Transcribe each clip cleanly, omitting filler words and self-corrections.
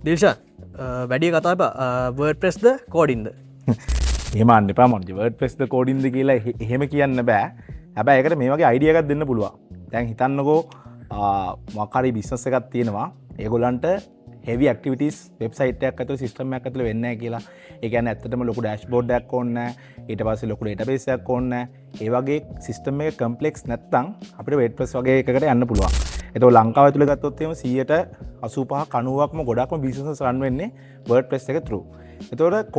දිල්ෂන් වැඩිය කතාප වර්ඩ ප්‍රෙස්ද කෝඩින්ද ඒමන්න එපා මංජ වර්ඩ් ප්‍රෙස්ද කෝඩින්ද කියලා එහෙම කියන්න බෑ හැබැ එකට මේ වගේ අයිඩියකත් දෙන්න පුළුවන් තැන් හිතන්නකෝ මක්කාරි බිස්නස එකත් තියෙනවා ඒගොලන්ට හෙවි ක්ටිවිටස් වෙබ්සයිටයක් ඇතු සිස්ටමයක් ඇතුල වෙන්න කියලා ඒකන ඇත්තටම ලොකු ඩෑශ්බෝඩ්ඩක් ඔන්න ඊට පස්ස ලොකු ඩේටබේසයක් ඔන්න ඒවගේ සිස්ටම එක කම්පලෙක්ස් නැත්තං අපිට වේඩ් ප්‍රස් වගේ එකට යන්න පුළුවන් එතෝ ලංකාව තුළ ගත්තොත්තේම 85% ගොඩක්ම බිසිනස් රන් වෙන්නේ වර්ඩ් ප්‍රෙස් එක through. එතකොට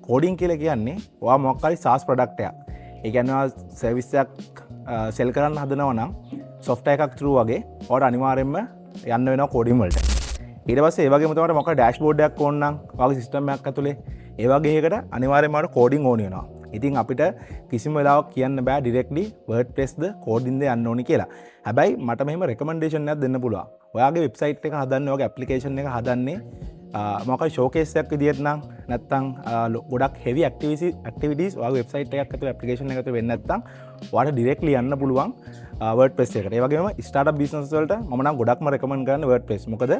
කෝඩින් කියලා කියන්නේ ඔයා මොකක් හරි SaaS ප්‍රොඩක්ට් එකක්. ඒ කියන්නේ ඔයා සර්විස් එකක් සෙල් කරන්න හදනවා නම් software එකක් through වගේ ඔයාට අනිවාර්යයෙන්ම යන්න වෙනවා කෝඩින් වලට. ඊට පස්සේ ඒ වගේම තමයි මොකක් ඩෑෂ්බෝඩ් එකක් ඕන නම් ඔයාගේ සිස්ටම් එකක් ඇතුලේ ඒ වගේ එකකට අනිවාර්යයෙන්ම ඔයාට කෝඩින් ඕන වෙනවා. ඉතින් අපිට කිසිම වෙලාවක් කියන්න බෑ ඩිරෙක්ට්ලි WordPressද කෝඩින්ද යන්න ඕනි කියලා. හැබැයි මට මෙහෙම රෙකමෙන්ඩේෂන් එකක් දෙන්න පුළුවන්. ඔයාගේ වෙබ්සයිට් එක හදන්නේ ඔයාගේ ඇප්ලිකේෂන් එක හදන්නේ මොකක්ද ෂෝකේස් එකක් විදියට නම් නැත්නම් ගොඩක් හෙවි ඇක්ටිවිටීස් ඔයාගේ වෙබ්සයිට් එකක් ඇතුලේ ඇප්ලිකේෂන් එක ඇතුලේ වෙන්නේ නැත්නම් ඔයාලට ඩිරෙක්ට්ලි යන්න පුළුවන් WordPress එකට. ඒ වගේම ස්ටාර්ට්අප් බිස්නස් වලට මම නම් ගොඩක්ම රෙකමන්ඩ් කරන්නේ WordPress. මොකද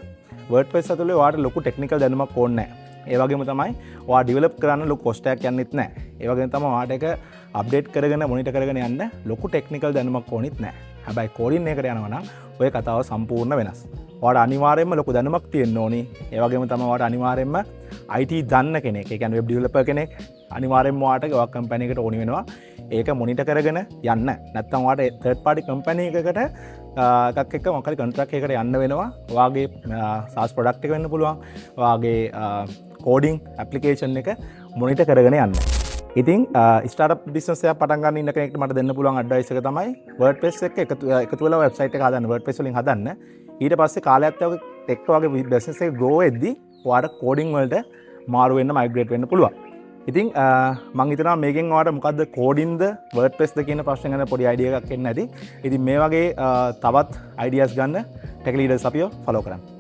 WordPress ඇතුලේ ඔයාලට ලොකු ටෙක්නිකල් දැනුමක් ඕනේ නැහැ. ඒ වගේම තමයි ඔයා ඩිවෙලොප් කරන්න ලොකු කොස්ට් එකක් යන්නෙත් නැහැ. ඒ වගේම තමයි ඔයාට ඒක අප්ඩේට් කරගෙන මොනිටර් කරගෙන යන්න ලොකු ටෙක්නිකල් දැනුමක් ඕනෙත් නැහැ. හැබැයි කෝඩින් එකකට යනවා නම් ඔය කතාව සම්පූර්ණ වෙනස්. ඔයාට අනිවාර්යයෙන්ම ලොකු දැනුමක් තියෙන්න ඕනි. ඒ වගේම තමයි ඔයාට අනිවාර්යයෙන්ම IT දන්න කෙනෙක්. ඒ කියන්නේ වෙබ් ඩෙවලොපර් කෙනෙක් අනිවාර්යයෙන්ම ඔයාට ඔයා කම්පැනි එකට ඕනි වෙනවා. ඒක මොනිටර් කරගෙන යන්න. නැත්නම් ඔයාට තර්ඩ් පාර්ටි කම්පැනි එකකට එකක් එක්ක මොකක් හරි කොන්ට්‍රැක්ට් එකකට යන්න වෙනවා. ඔයාගේ SaaS ප්‍රොඩක්ට් එක වෙන්න පුළුවන්. ඔයාගේ කෝඩින් ඇප්ලිකේෂන් එක මොනිටර් කරගෙන යන්න. ඉතින් ස්ටාර්ට්අප් බිස්නස් එකක් පටන් ගන්න ඉන්න කෙනෙක්ට මට දෙන්න පුළුවන් ඇඩ්වයිස් එක තමයි WordPress එක එකතු වෙලා වෙබ්සයිට් එක හදන්න WordPress වලින් හදන්න. ඊට පස්සේ කාලයක් යනකොට ටෙක් වගේ බිස්නස් එක ග්‍රෝ වෙද්දී ඔයාලට කෝඩින් වලට මාරු වෙන්න මයිග්‍රේට් වෙන්න පුළුවන්. ඉතින් මම හිතනවා මේකෙන් ඔයාලට මොකද්ද කෝඩින්ද WordPressද කියන ප්‍රශ්න ගැන පොඩි අයිඩියා එකක් එන්න ඇති. ඉතින් මේ වගේ තවත් අයිඩියාස් ගන්න ටෙක් ලීඩර්ස් අපිව ෆලෝ කරන්න.